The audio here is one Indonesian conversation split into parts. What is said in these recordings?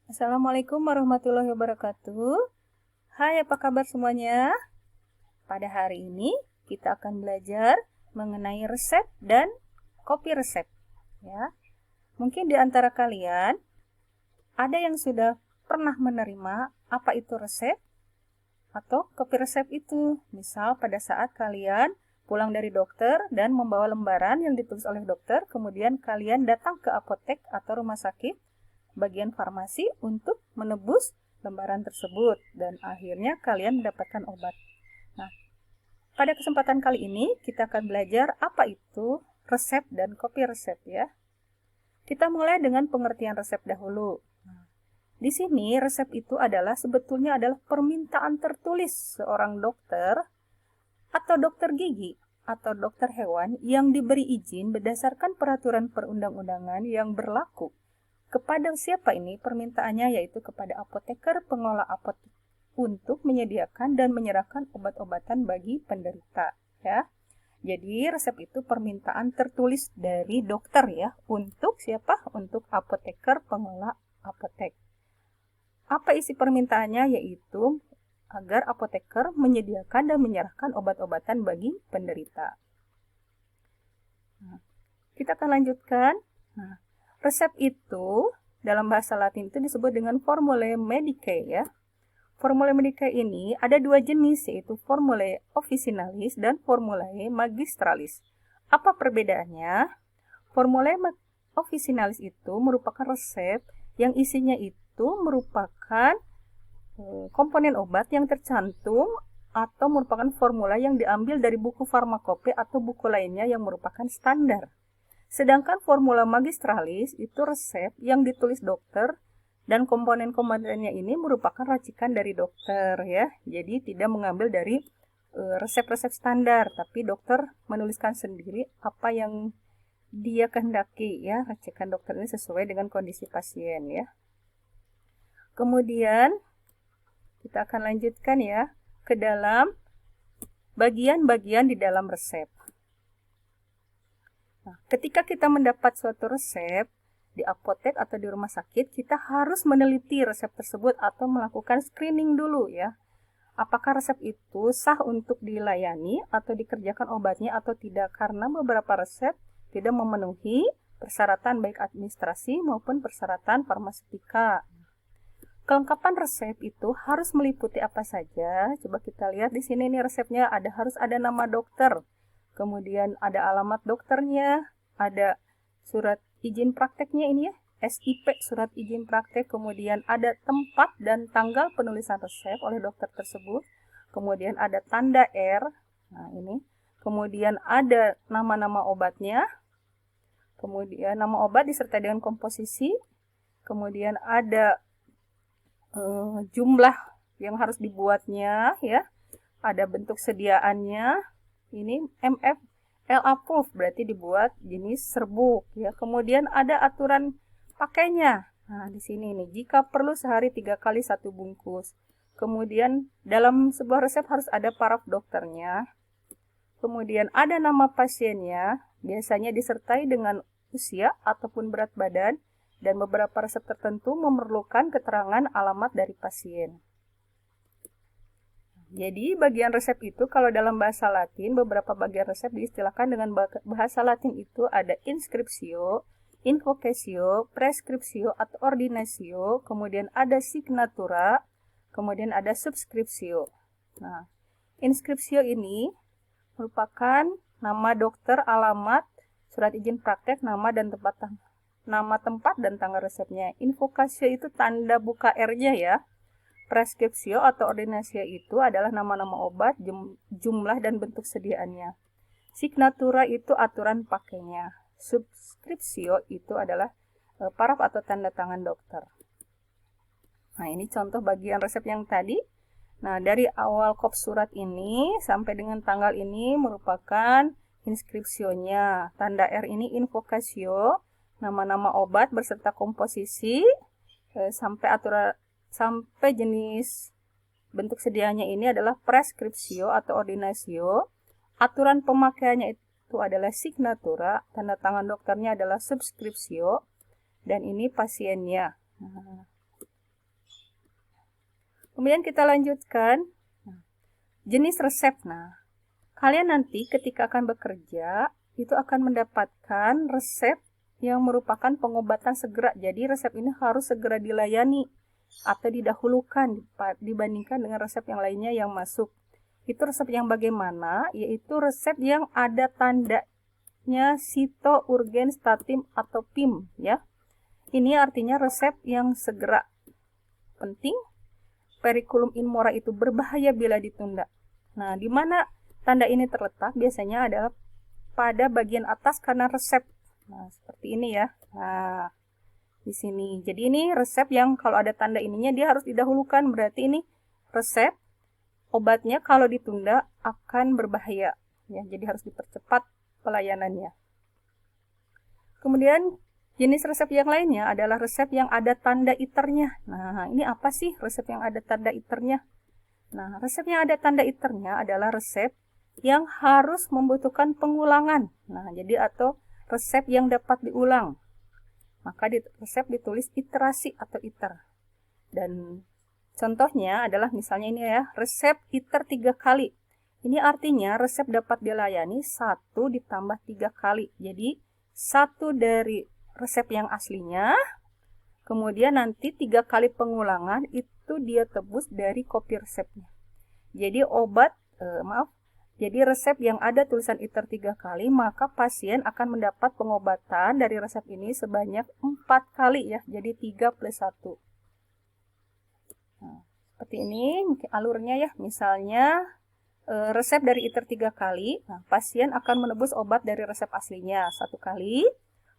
Assalamualaikum warahmatullahi wabarakatuh. Hai, apa kabar semuanya? Pada hari ini kita akan belajar mengenai resep dan kopi resep, ya. Mungkin di antara kalian ada yang sudah pernah menerima apa itu resep atau kopi resep itu. Misal pada saat kalian pulang dari dokter dan membawa lembaran yang ditulis oleh dokter, kemudian kalian datang ke apotek atau rumah sakit bagian farmasi untuk menebus lembaran tersebut dan akhirnya kalian mendapatkan obat. Nah, pada kesempatan kali ini kita akan belajar apa itu resep dan kopi resep ya. Kita mulai dengan pengertian resep dahulu. Di sini resep itu sebetulnya adalah permintaan tertulis seorang dokter atau dokter gigi atau dokter hewan yang diberi izin berdasarkan peraturan perundang-undangan yang berlaku. Kepada siapa ini permintaannya, yaitu kepada apoteker pengelola apotek untuk menyediakan dan menyerahkan obat-obatan bagi penderita ya. Jadi resep itu permintaan tertulis dari dokter ya, untuk siapa? Untuk apoteker pengelola apotek. Apa isi permintaannya? Yaitu agar apoteker menyediakan dan menyerahkan obat-obatan bagi penderita. Nah, kita akan lanjutkan. Nah, resep itu dalam bahasa Latin itu disebut dengan formulae medicae ya. Formulae medicae ini ada dua jenis, yaitu formulae officinalis dan formulae magistralis. Apa perbedaannya? Formulae officinalis itu merupakan resep yang isinya itu merupakan komponen obat yang tercantum atau merupakan formula yang diambil dari buku farmakope atau buku lainnya yang merupakan standar. Sedangkan formula magistralis itu resep yang ditulis dokter dan komponen-komponennya ini merupakan racikan dari dokter ya. Jadi tidak mengambil dari resep-resep standar, tapi dokter menuliskan sendiri apa yang dia kehendaki ya. Racikan dokter ini sesuai dengan kondisi pasien ya. Kemudian kita akan lanjutkan ya ke dalam bagian-bagian di dalam resep. Nah, ketika kita mendapat suatu resep di apotek atau di rumah sakit, kita harus meneliti resep tersebut atau melakukan screening dulu ya. Apakah resep itu sah untuk dilayani atau dikerjakan obatnya atau tidak, karena beberapa resep tidak memenuhi persyaratan baik administrasi maupun persyaratan farmaseutika. Kelengkapan resep itu harus meliputi apa saja? Coba kita lihat di sini nih resepnya, harus ada nama dokter. Kemudian ada alamat dokternya, ada surat izin prakteknya ini ya, SIP, surat izin praktek, kemudian ada tempat dan tanggal penulisan resep oleh dokter tersebut, kemudian ada tanda R, nah ini, kemudian ada nama-nama obatnya, kemudian nama obat disertai dengan komposisi, kemudian ada jumlah yang harus dibuatnya ya, ada bentuk sediaannya. Ini MF L approve berarti dibuat jenis serbuk ya. Kemudian ada aturan pakainya. Nah, di sini nih, jika perlu sehari 3 kali 1 bungkus. Kemudian dalam sebuah resep harus ada paraf dokternya. Kemudian ada nama pasiennya, biasanya disertai dengan usia ataupun berat badan, dan beberapa resep tertentu memerlukan keterangan alamat dari pasien. Jadi bagian resep itu kalau dalam bahasa Latin, beberapa bagian resep diistilahkan dengan bahasa Latin itu ada inscriptio, invocatio, prescriptio atau ordinatio, kemudian ada signatura, kemudian ada subscriptio. Nah, inscriptio ini merupakan nama dokter, alamat, surat izin praktek, nama tempat dan tanggal resepnya. Invocatio itu tanda buka R-nya ya. Preskripsio atau ordinasio itu adalah nama-nama obat, jumlah dan bentuk sediaannya. Signatura itu aturan pakainya. Subskripsio itu adalah paraf atau tanda tangan dokter. Nah, ini contoh bagian resep yang tadi. Nah, dari awal kop surat ini sampai dengan tanggal ini merupakan inskripsionya. Tanda R ini invocatio, nama-nama obat beserta komposisi, sampai jenis bentuk sedianya ini adalah preskripsio atau ordinasio. Aturan pemakaiannya itu adalah signatura, tanda tangan dokternya adalah subskripsio, dan ini pasiennya. Nah, Kemudian kita lanjutkan jenis resep. Nah, kalian nanti ketika akan bekerja itu akan mendapatkan resep yang merupakan pengobatan segera. Jadi resep ini harus segera dilayani atau didahulukan dibandingkan dengan resep yang lainnya yang masuk. Itu resep yang bagaimana? Yaitu resep yang ada tandanya Cito, Urgen, Statim, atau PIM ya. Ini artinya resep yang segera. Penting, periculum in mora itu berbahaya bila ditunda. Nah, di mana tanda ini terletak biasanya adalah pada bagian atas kanan resep. Nah, seperti ini ya. Nah, di sini. Jadi ini resep yang kalau ada tanda ininya dia harus didahulukan. Berarti ini resep obatnya kalau ditunda akan berbahaya. Ya, jadi harus dipercepat pelayanannya. Kemudian jenis resep yang lainnya adalah resep yang ada tanda iternya. Nah, ini apa sih resep yang ada tanda iternya? Nah, resep yang ada tanda iternya adalah resep yang harus membutuhkan pengulangan. Nah, jadi atau resep yang dapat diulang. Maka di resep ditulis iterasi atau iter. Dan contohnya adalah misalnya ini ya, resep iter 3 kali. Ini artinya resep dapat dilayani 1 ditambah 3 kali. Jadi 1 dari resep yang aslinya, kemudian nanti 3 kali pengulangan itu dia tebus dari kopi resepnya. Jadi jadi resep yang ada tulisan iter 3 kali, maka pasien akan mendapat pengobatan dari resep ini sebanyak 4 kali ya. Jadi 3 plus 1. Nah, seperti ini mungkin alurnya ya. Misalnya resep dari iter 3 kali, nah, pasien akan menebus obat dari resep aslinya 1 kali.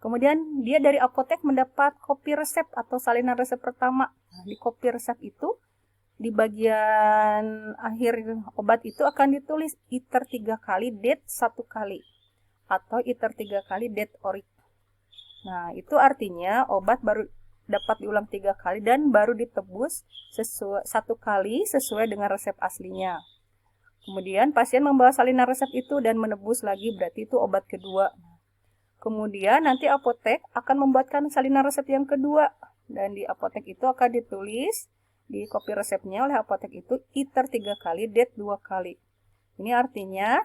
Kemudian dia dari apotek mendapat kopi resep atau salinan resep pertama. Nah, di kopi resep itu di bagian akhir obat itu akan ditulis iter 3 kali det 1 kali atau iter 3 kali det orik. Nah, itu artinya obat baru dapat diulang 3 kali dan baru ditebus 1 kali sesuai dengan resep aslinya. Kemudian pasien membawa salinan resep itu dan menebus lagi, berarti itu obat kedua. Kemudian nanti apotek akan membuatkan salinan resep yang kedua dan di apotek itu akan ditulis di kopi resepnya oleh apotek itu iter 3 kali det 2 kali. Ini artinya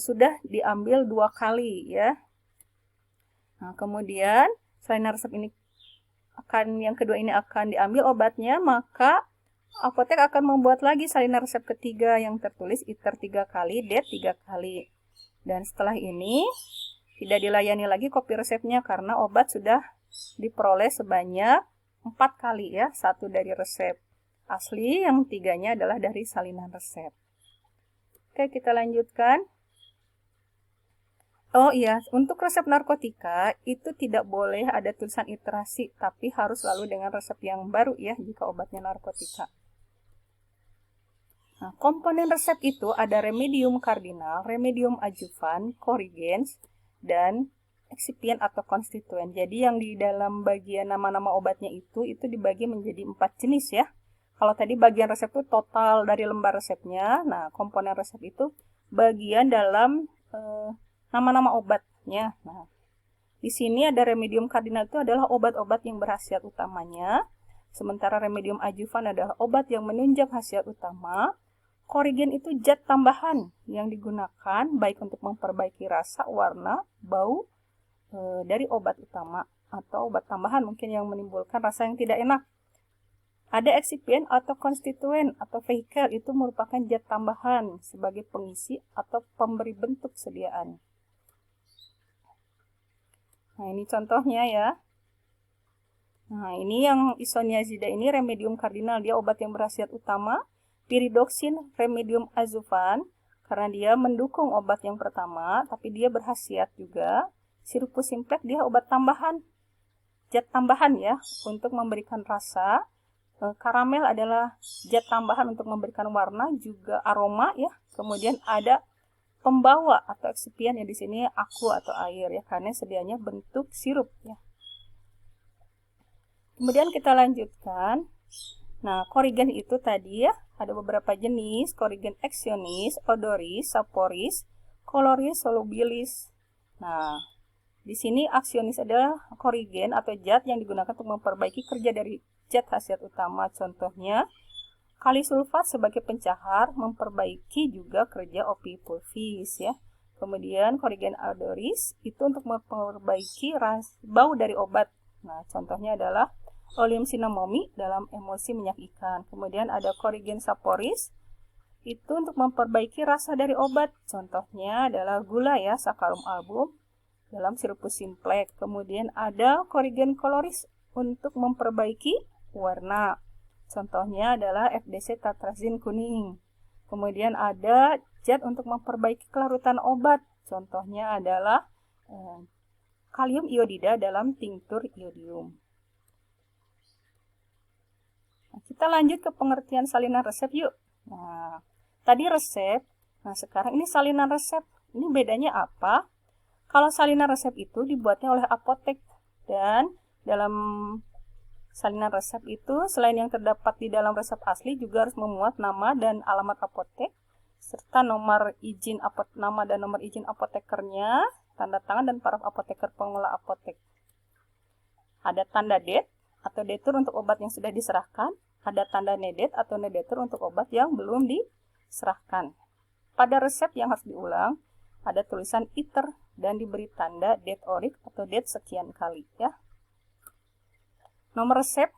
sudah diambil 2 kali ya. Nah, kemudian salinan resep ini yang kedua ini akan diambil obatnya, maka apotek akan membuat lagi salinan resep ketiga yang tertulis iter 3 kali det 3 kali. Dan setelah ini tidak dilayani lagi kopi resepnya karena obat sudah diperoleh sebanyak 4 kali ya. 1 dari resep asli, yang 3-nya adalah dari salinan resep. Oke, kita lanjutkan. Oh iya, untuk resep narkotika itu tidak boleh ada tulisan iterasi, tapi harus selalu dengan resep yang baru ya jika obatnya narkotika. Nah, komponen resep itu ada remedium kardinal, remedium adjuvan, corrigens, dan eksipien atau konstituen. Jadi yang di dalam bagian nama-nama obatnya itu dibagi menjadi 4 jenis ya. Kalau tadi bagian resep itu total dari lembar resepnya. Nah, komponen resep itu bagian dalam nama-nama obatnya. Nah, di sini ada remedium kardinal itu adalah obat-obat yang berkhasiat utamanya. Sementara remedium adjuvan adalah obat yang menunjang khasiat utama. Corrigen itu zat tambahan yang digunakan baik untuk memperbaiki rasa, warna, bau dari obat utama atau obat tambahan mungkin yang menimbulkan rasa yang tidak enak. Ada eksipien atau konstituen atau vehikel itu merupakan zat tambahan sebagai pengisi atau pemberi bentuk sediaan. Nah, ini contohnya ya. Nah, ini yang isoniazida ini remedium kardinal, dia obat yang berkhasiat utama. Pyridoxine remedium adjuvan karena dia mendukung obat yang pertama, tapi dia berkhasiat juga. Sirupus simplex dia obat tambahan, zat tambahan ya untuk memberikan rasa. Karamel adalah zat tambahan untuk memberikan warna juga aroma ya. Kemudian ada pembawa atau eksipien ya di sini aku atau air ya karena sedianya bentuk sirup ya. Kemudian kita lanjutkan. Nah, corrigen itu tadi ya ada beberapa jenis, corrigen actionis, odoris, saporis, coloris, solubilis. Nah, di sini aksionis adalah corrigen atau zat yang digunakan untuk memperbaiki kerja dari zat khasiat utama. Contohnya Kali sulfat sebagai pencahar memperbaiki juga kerja opi pulvis ya. Kemudian Corigen odoris itu untuk memperbaiki bau dari obat. Nah, contohnya adalah Oleum cinnamomi dalam emulsi minyak ikan. Kemudian ada Corigen saporis itu untuk memperbaiki rasa dari obat. Contohnya adalah gula ya, Saccharum album dalam Scirupus simplex. Kemudian ada Corigen coloris untuk memperbaiki warna. Contohnya adalah FDC tatrazin kuning. Kemudian ada zat untuk memperbaiki kelarutan obat. Contohnya adalah kalium iodida dalam tinktur iodium. Nah, kita lanjut ke pengertian salinan resep yuk. Nah, tadi resep. Nah, sekarang ini salinan resep. Ini bedanya apa? Kalau salinan resep itu dibuatnya oleh apotek, dan dalam salinan resep itu selain yang terdapat di dalam resep asli juga harus memuat nama dan alamat apotek serta nama dan nomor izin apotekernya, tanda tangan dan paraf apoteker pengelola apotek. Ada tanda det atau detur untuk obat yang sudah diserahkan, ada tanda nedet atau nedetur untuk obat yang belum diserahkan. Pada resep yang harus diulang ada tulisan iter dan diberi tanda det orik atau det sekian kali ya. Nomor resep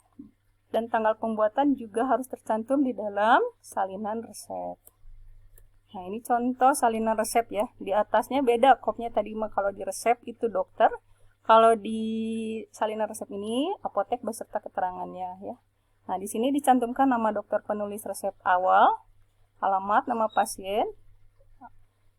dan tanggal pembuatan juga harus tercantum di dalam salinan resep. Nah, ini contoh salinan resep ya. Di atasnya beda kopnya tadi mah, kalau di resep itu dokter, kalau di salinan resep ini apotek beserta keterangannya ya. Nah, di sini dicantumkan nama dokter penulis resep awal, alamat, nama pasien,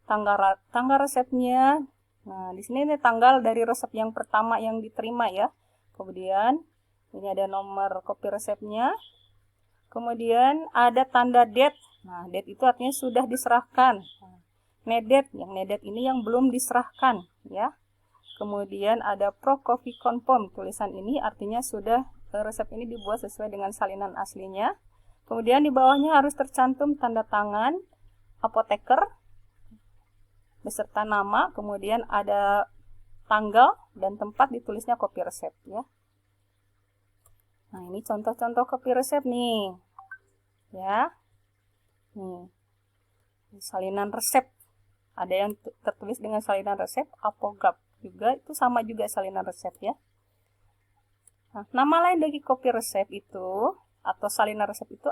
tanggal resepnya. Nah, di sini ini tanggal dari resep yang pertama yang diterima ya. Kemudian ini ada nomor kopi resepnya. Kemudian ada tanda det. Nah, det itu artinya sudah diserahkan. Nedet, yang nedet ini yang belum diserahkan ya. Kemudian ada pro coffee conform. Tulisan ini artinya sudah resep ini dibuat sesuai dengan salinan aslinya. Kemudian di bawahnya harus tercantum tanda tangan apoteker beserta nama, kemudian ada tanggal dan tempat ditulisnya kopi resep ya. Nah, ini contoh-contoh kopi resep nih. Ya. Nih. Salinan resep. Ada yang tertulis dengan salinan resep, apograf juga itu sama juga salinan resep ya. Nah, nama lain bagi kopi resep itu atau salinan resep itu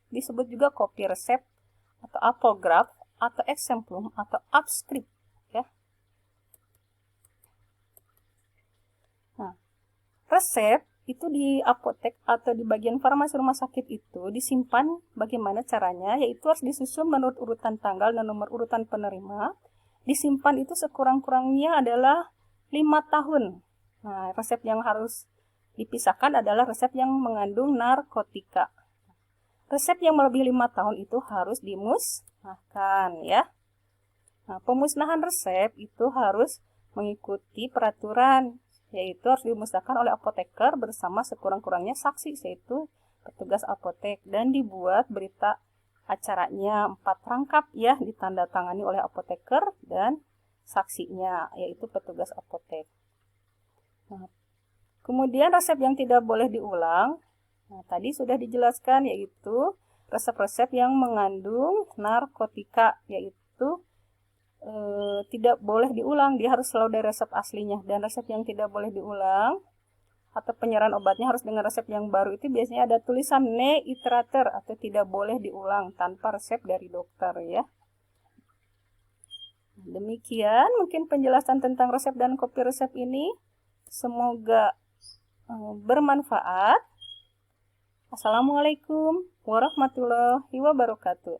disebut juga kopi resep atau apograf atau exemplum atau abscript ya. Nah, resep itu di apotek atau di bagian farmasi rumah sakit itu disimpan bagaimana caranya, yaitu harus disusun menurut urutan tanggal dan nomor urutan penerima. Disimpan itu sekurang-kurangnya adalah 5 tahun. Nah, resep yang harus dipisahkan adalah resep yang mengandung narkotika. Resep yang melebihi 5 tahun itu harus dimusnahkan ya. Nah, pemusnahan resep itu harus mengikuti peraturan, yaitu harus dimusnahkan oleh apoteker bersama sekurang-kurangnya saksi, yaitu petugas apotek, dan dibuat berita acaranya 4 rangkap ya, ditandatangani oleh apoteker dan saksinya, yaitu petugas apotek. Nah, kemudian resep yang tidak boleh diulang, nah, tadi sudah dijelaskan, yaitu resep-resep yang mengandung narkotika, yaitu tidak boleh diulang, dia harus selalu dari resep aslinya. Dan resep yang tidak boleh diulang atau penyerahan obatnya harus dengan resep yang baru itu biasanya ada tulisan ne iterator atau tidak boleh diulang tanpa resep dari dokter ya. Demikian mungkin penjelasan tentang resep dan kopi resep ini, semoga bermanfaat. Assalamualaikum warahmatullahi wabarakatuh.